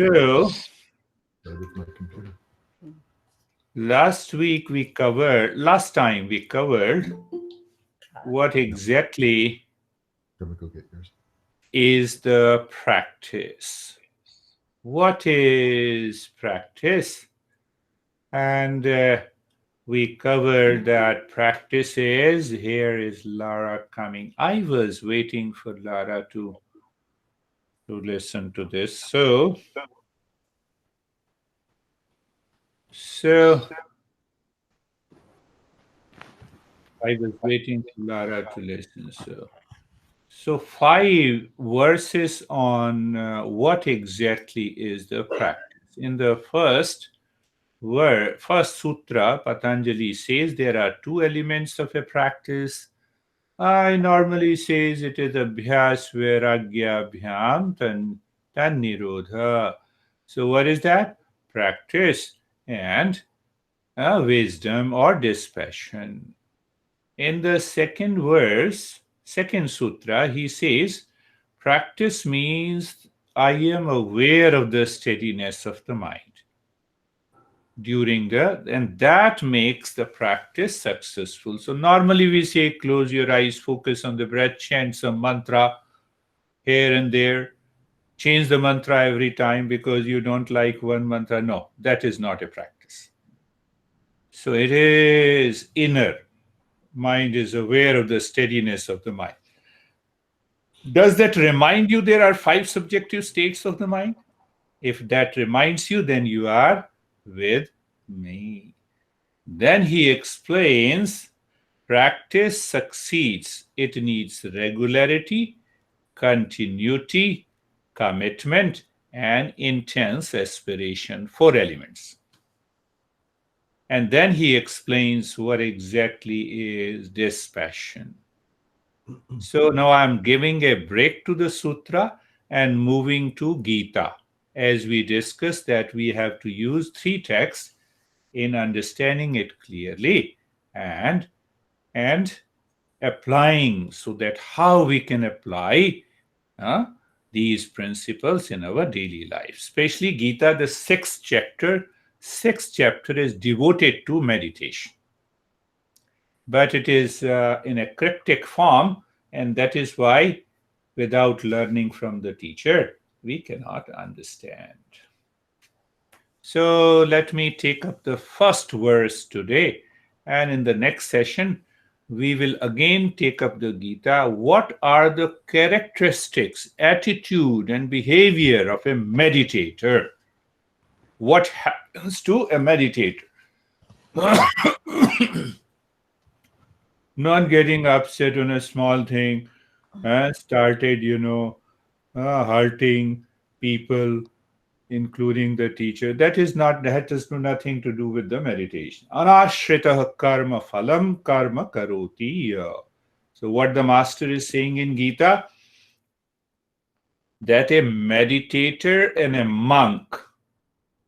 So, with my computer. last time we covered what exactly Come go get yours. is the practice. What is practice? And we covered that practice is, here is Lara coming. I was waiting for Lara to listen to this. So I was waiting for Lara to listen. So 5 verses on what exactly is the practice. In the first sutra, Patanjali says there are 2 elements of a practice. I normally says it is abhyas vairagya bhyam tan nirodha. So what is that? Practice and wisdom or dispassion. In the second sutra, he says, practice means I am aware of the steadiness of the mind and that makes the practice successful. So normally we say close your eyes, focus on the breath, chant some mantra here and there, change the mantra every time because you don't like one mantra. No, that is not a practice. So it is inner. Mind is aware of the steadiness of the mind. Does that remind you there are 5 subjective states of the mind? If that reminds you, then you are with me. Then he explains practice succeeds. It needs regularity, continuity, commitment, and intense aspiration. 4 elements. And then he explains what exactly is dispassion. So now I'm giving a break to the sutra and moving to Gita. As we discussed that we have to use 3 texts in understanding it clearly and applying, so that how we can apply these principles in our daily life. Especially Gita, the 6th chapter is devoted to meditation. But it is in a cryptic form, and that is why without learning from the teacher, we cannot understand. So let me take up the first verse today, and in the next session, we will again take up the Gita. What are the characteristics, attitude, and behavior of a meditator? What happens to a meditator? Not getting upset on a small thing, started, hurting people, including the teacher. That has nothing to do with the meditation. Anashrita karma phalam karma karoti. So what the master is saying in Gita, that a meditator and a monk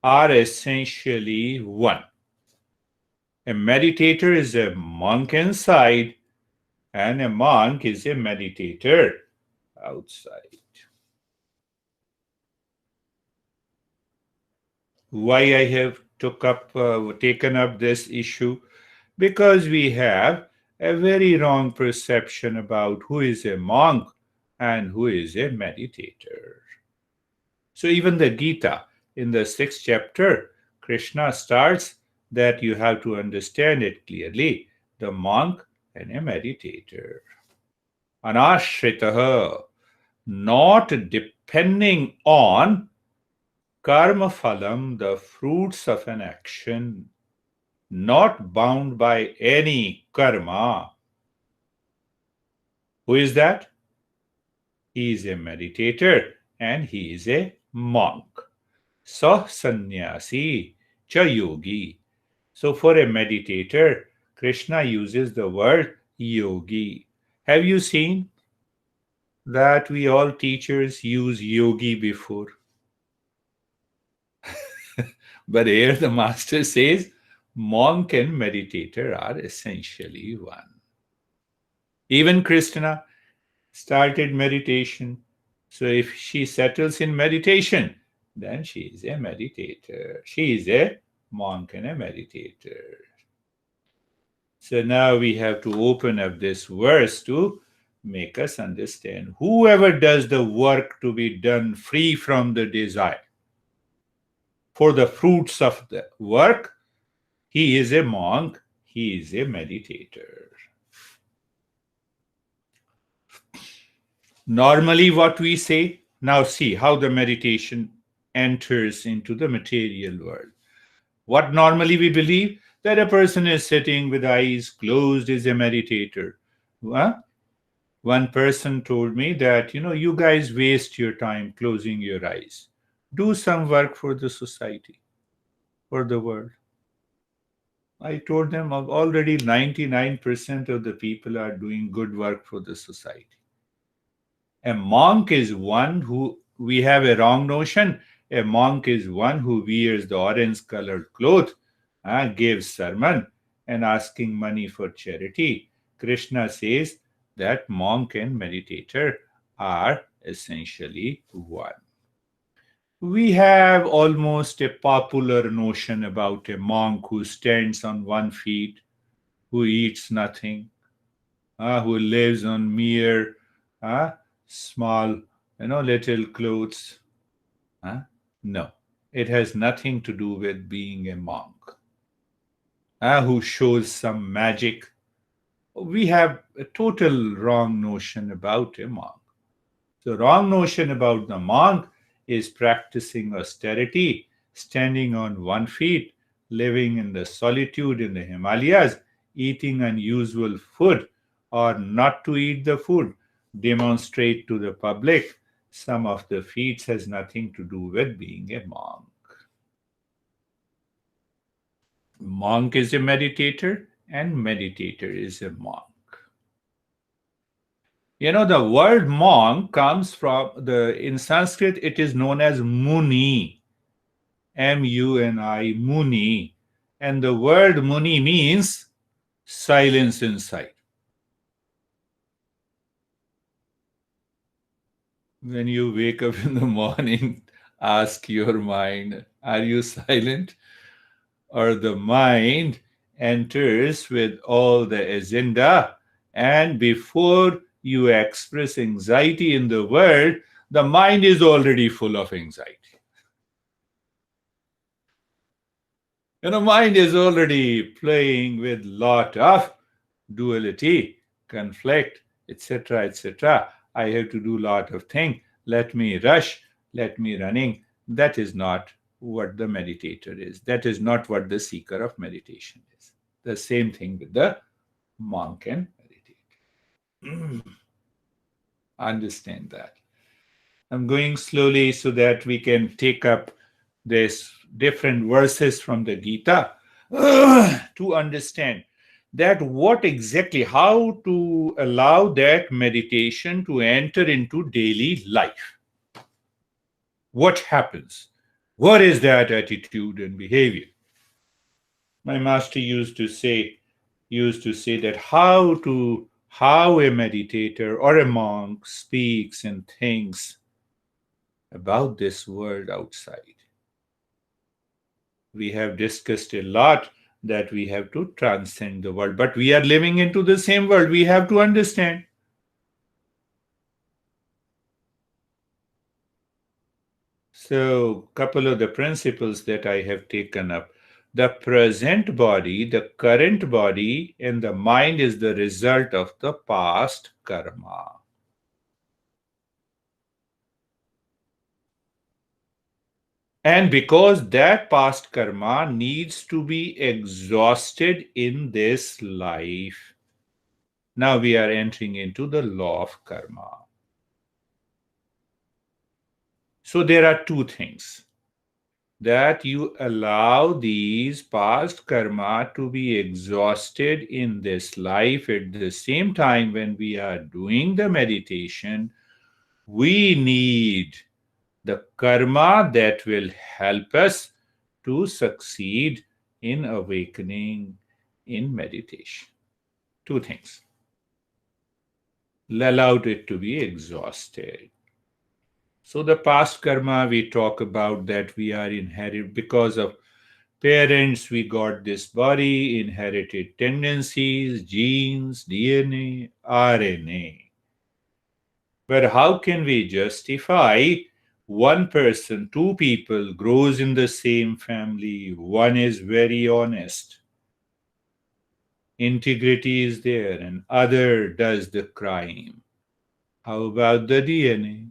are essentially one. A meditator is a monk inside, and a monk is a meditator outside. Why I have taken up this issue? Because we have a very wrong perception about who is a monk and who is a meditator. So even the Gita, in the 6th chapter, Krishna starts that you have to understand it clearly, the monk and a meditator. Anashritaha, not depending on karma phalam, the fruits of an action, not bound by any karma. Who is that? He is a meditator and he is a monk. Sah sannyasi cha yogi. So for a meditator, Krishna uses the word yogi. Have you seen that we all teachers use yogi before? But here the master says monk and meditator are essentially one. Even Krishna started meditation. So if she settles in meditation, then she is a meditator. She is a monk and a meditator. So now we have to open up this verse to make us understand. Whoever does the work to be done free from the desire for the fruits of the work, he is a monk, he is a meditator. Normally, what we say, now see how the meditation enters into the material world. What normally we believe that a person is sitting with eyes closed is a meditator. Huh? One person told me that, you guys waste your time closing your eyes. Do some work for the society, for the world. I told them already 99% of the people are doing good work for the society. A monk is one who, we have a wrong notion. A monk is one who wears the orange colored cloth, gives sermon, and asking money for charity. Krishna says that monk and meditator are essentially one. We have almost a popular notion about a monk who stands on one feet, who eats nothing, who lives on mere small, little clothes. No, it has nothing to do with being a monk. Who shows some magic. We have a total wrong notion about a monk. The wrong notion about the monk is practicing austerity, standing on one feet, living in the solitude in the Himalayas, eating unusual food, or not to eat the food, demonstrate to the public. Some of the feats has nothing to do with being a monk. Monk is a meditator, and meditator is a monk. The word monk comes from in Sanskrit, it is known as Muni, Muni, Muni. And the word Muni means silence inside. When you wake up in the morning, ask your mind, are you silent? Or the mind enters with all the agenda, and before you express anxiety in the world, the mind is already full of anxiety. Mind is already playing with lot of duality, conflict, etc., etc. I have to do lot of things. Let me rush, let me running. That is not what the meditator is. That is not what the seeker of meditation is. The same thing with the monk and meditator. Understand that. I'm going slowly so that we can take up this different verses from the Gita to understand that what exactly, how to allow that meditation to enter into daily life. What happens? What is that attitude and behavior? My master used to say that how a meditator or a monk speaks and thinks about this world outside. We have discussed a lot that we have to transcend the world, but we are living into the same world. We have to understand. So, couple of the principles that I have taken up. The present body, the current body, and the mind is the result of the past karma. And because that past karma needs to be exhausted in this life, now we are entering into the law of karma. So there are two things. That you allow these past karma to be exhausted in this life. At the same time, when we are doing the meditation, we need the karma that will help us to succeed in awakening in meditation. Two things. Allow it to be exhausted. So the past karma we talk about, that we are inherit because of parents, we got this body, inherited tendencies, genes, DNA, RNA. But how can we justify one person, two people grows in the same family, one is very honest, integrity is there, and other does the crime? How about the DNA?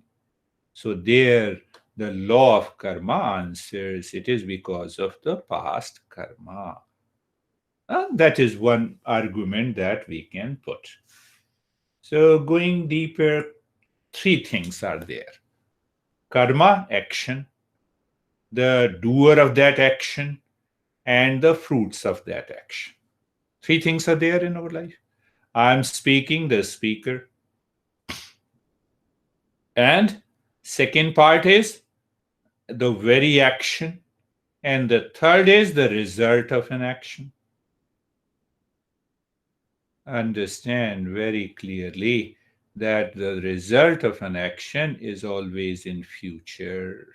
So there, the law of karma answers it is because of the past karma. That is one argument that we can put. So going deeper, three things are there: karma, action, the doer of that action, and the fruits of that action. Three things are there in our life. I'm speaking, the speaker. And second part is the very action. And the third is the result of an action. Understand very clearly that the result of an action is always in future.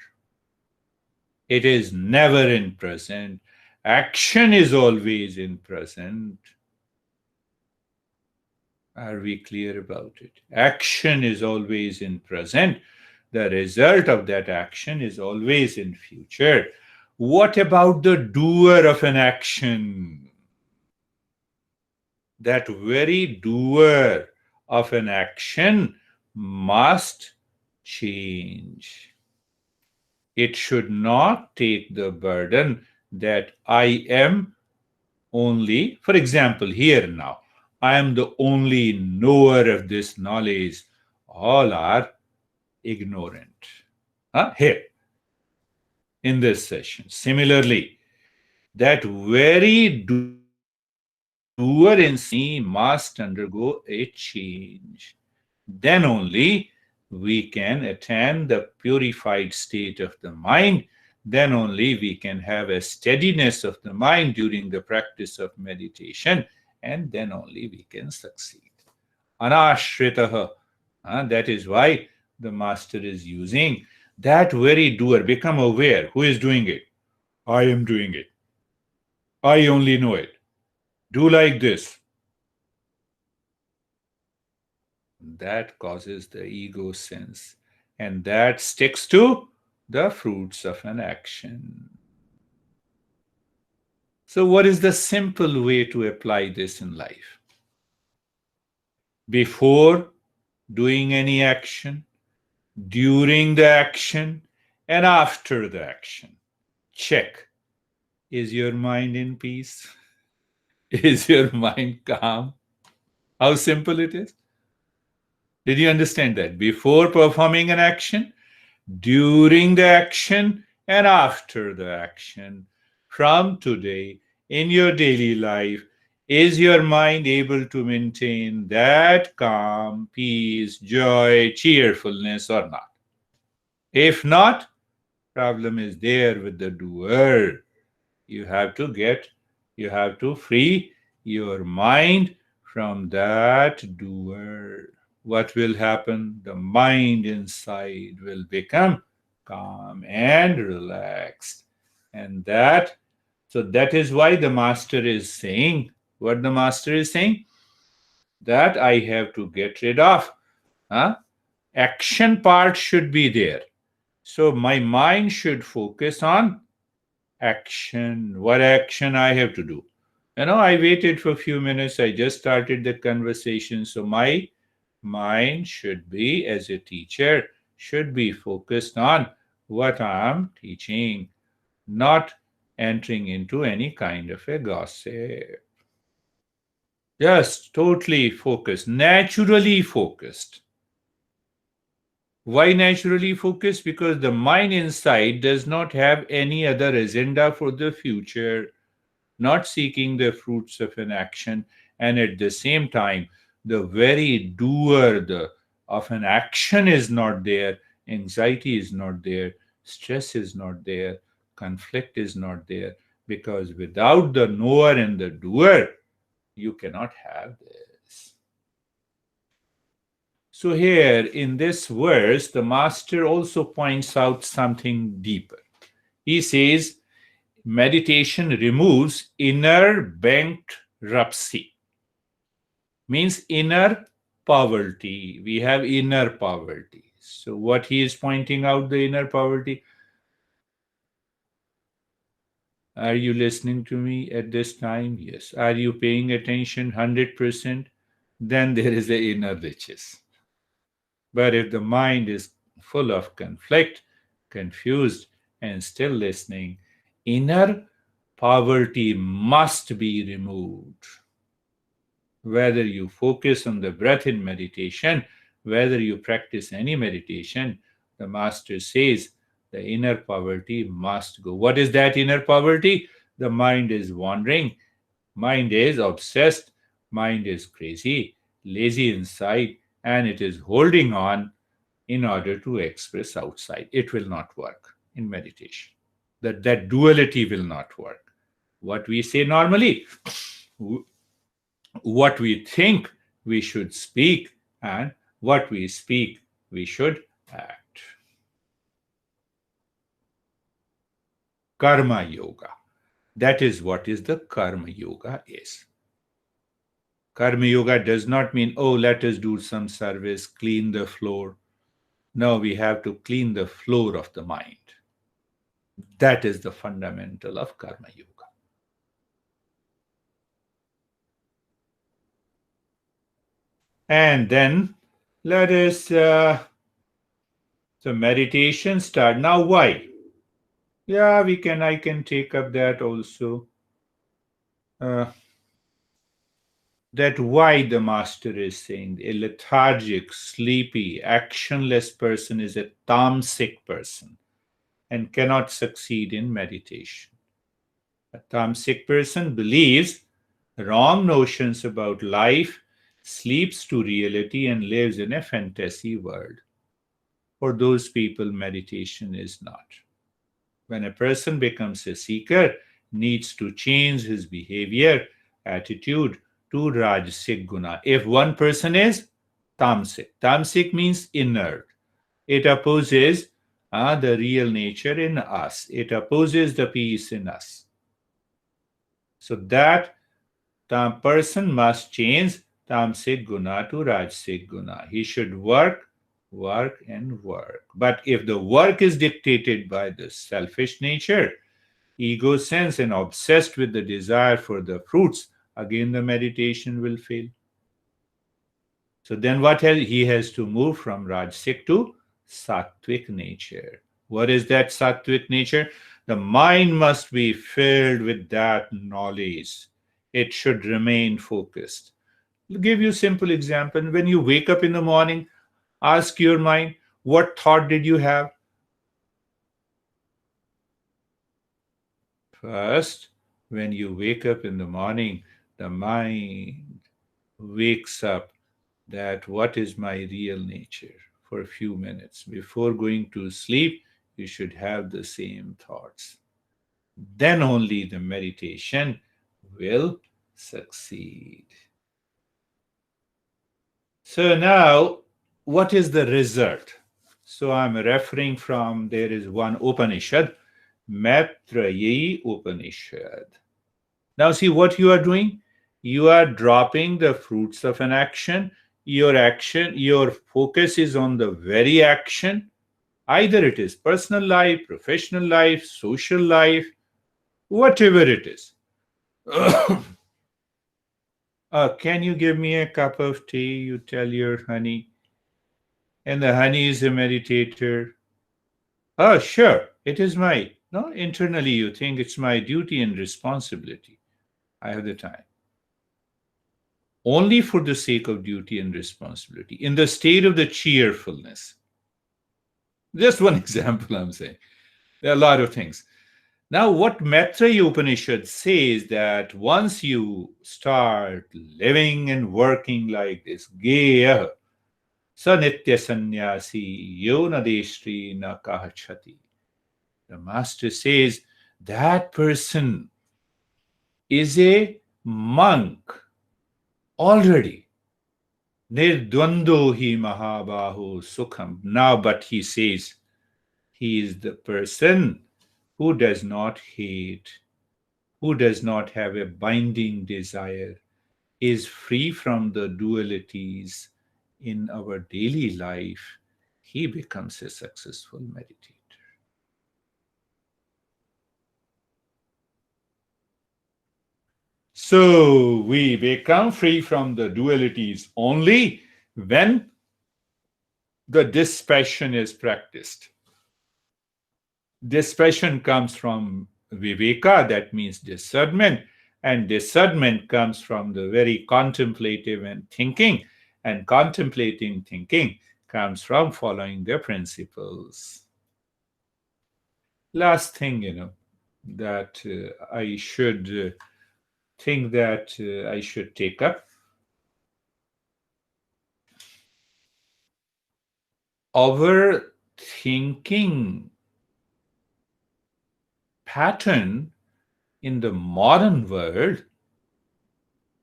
It is never in present. Action is always in present. Are we clear about it? Action is always in present. The result of that action is always in future. What about the doer of an action? That very doer of an action must change. It should not take the burden that I am only, for example, here now, I am the only knower of this knowledge. All are ignorant. Here, in this session. Similarly, that very doer in must undergo a change. Then only we can attain the purified state of the mind. Then only we can have a steadiness of the mind during the practice of meditation, and then only we can succeed. Anashritaha. That is why the master is using that very doer. Become aware. Who is doing it? I am doing it. I only know it. Do like this. That causes the ego sense, and that sticks to the fruits of an action. So, what is the simple way to apply this in life? Before doing any action, during the action, and after the action, check: is your mind in peace? Is your mind calm? How simple it is. Did you understand that? Before performing an action, during the action, and after the action, from today in your daily life, is your mind able to maintain that calm, peace, joy, cheerfulness, or not? If not, problem is there with the doer. You have to free your mind from that doer. What will happen? The mind inside will become calm and relaxed. And that is why the master is saying, what the master is saying, that I have to get rid of. Action part should be there. So my mind should focus on action. What action I have to do? I waited for a few minutes. I just started the conversation. So my mind should be, as a teacher, should be focused on what I am teaching, not entering into any kind of a gossip. Just totally focused, naturally focused. Why naturally focused? Because the mind inside does not have any other agenda for the future, not seeking the fruits of an action, and at the same time, the very doer of an action is not there, anxiety is not there, stress is not there, conflict is not there, because without the knower and the doer, you cannot have this. So, here in this verse, the master also points out something deeper. He says, meditation removes inner bankruptcy, means inner poverty. We have inner poverty. So, what he is pointing out, the inner poverty, are you listening to me at this time? Yes. Are you paying attention 100%? Then there is the inner riches. But if the mind is full of conflict, confused, and still listening, inner poverty must be removed. Whether you focus on the breath in meditation, whether you practice any meditation, the master says the inner poverty must go. What is that inner poverty? The mind is wandering, mind is obsessed, mind is crazy, lazy inside, and it is holding on in order to express outside. It will not work in meditation. That duality will not work. What we say normally, what we think we should speak, and what we speak we should act. Karma yoga. That is what is the karma yoga is. Karma yoga does not mean, oh, let us do some service, clean the floor. No, we have to clean the floor of the mind. That is the fundamental of karma yoga. And then let us, the meditation start. Now, why? Yeah, I can take up that also. That why the master is saying a lethargic, sleepy, actionless person is a tamasic person and cannot succeed in meditation. A tamasic person believes wrong notions about life, sleeps to reality, and lives in a fantasy world. For those people, meditation is not. When a person becomes a seeker, needs to change his behavior, attitude to Rajasic Guna. If one person is tamasic means inert. It opposes the real nature in us. It opposes the peace in us. So that person must change tamasic guna to Rajasic Guna. He should work, work, and work. But if the work is dictated by the selfish nature, ego sense, and obsessed with the desire for the fruits, again the meditation will fail. So then he has to move from Rajasic to Sattvic nature. What is that Sattvic nature? The mind must be filled with that knowledge. It should remain focused. I'll give you a simple example. When you wake up in the morning, ask your mind, what thought did you have? First, when you wake up in the morning, the mind wakes up that what is my real nature for a few minutes. Before going to sleep, you should have the same thoughts. Then only the meditation will succeed. So now, what is the result? So I'm referring from, there is one Upanishad, Maitreyi Upanishad. Now see what you are doing. You are dropping the fruits of an action. Your focus is on the very action. Either it is personal life, professional life, social life, whatever it is. Can you give me a cup of tea? You tell your honey. And the honey is a meditator. Oh, sure, it is my. No, internally you think it's my duty and responsibility. I have the time. Only for the sake of duty and responsibility, in the state of the cheerfulness. Just one example, I'm saying. There are a lot of things. Now, what Maitreya Upanishad says that once you start living and working like this, Geya, sa nitya sannyasi, yo nadeshri na kahachati. The master says that person is a monk already. Nirdvando hi mahabaho sukham. Now, but he says, he is the person who does not hate, who does not have a binding desire, is free from the dualities in our daily life. He becomes a successful meditator. So we become free from the dualities only when the dispassion is practiced. Dispassion comes from viveka, that means discernment, and discernment comes from the very contemplative and thinking, and contemplating thinking comes from following the principles. Last thing, that I should think that I should take up. Our thinking pattern in the modern world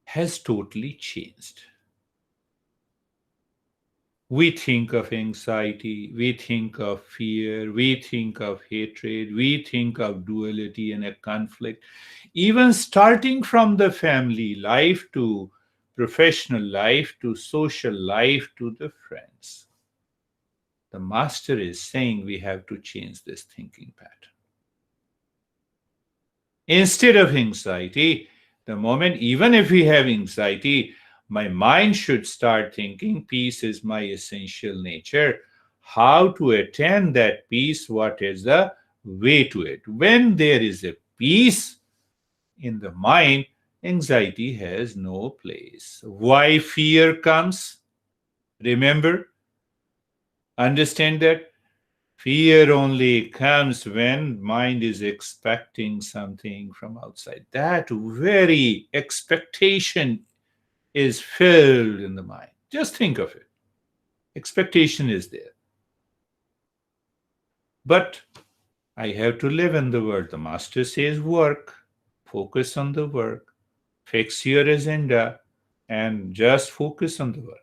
has totally changed. We think of anxiety, we think of fear, we think of hatred, we think of duality and a conflict, even starting from the family life to professional life to social life to the friends. The master is saying we have to change this thinking pattern. Instead of anxiety, the moment, even if we have anxiety, my mind should start thinking peace is my essential nature. How to attain that peace? What is the way to it? When there is a peace in the mind, anxiety has no place. Why fear comes? Remember, understand that fear only comes when mind is expecting something from outside. That very expectation is filled in the mind. Just think of it. Expectation is there. But I have to live in the world. The master says work, focus on the work, fix your agenda, and just focus on the work.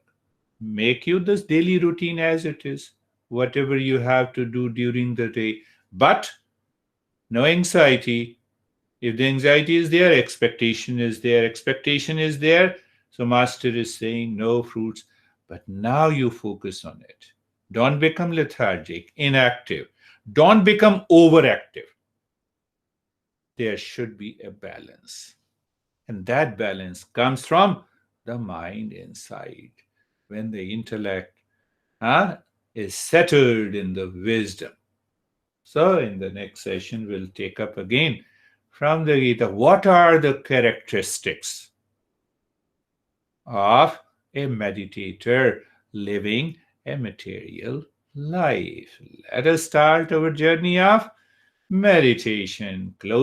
Make you this daily routine as it is, whatever you have to do during the day. But no anxiety. If the anxiety is there, expectation is there. Expectation is there. So master is saying no fruits. But now you focus on it. Don't become lethargic, inactive. Don't become overactive. There should be a balance. And that balance comes from the mind inside. When the intellect is settled in the wisdom. So, in the next session, we'll take up again from the Gita what are the characteristics of a meditator living a material life. Let us start our journey of meditation. Close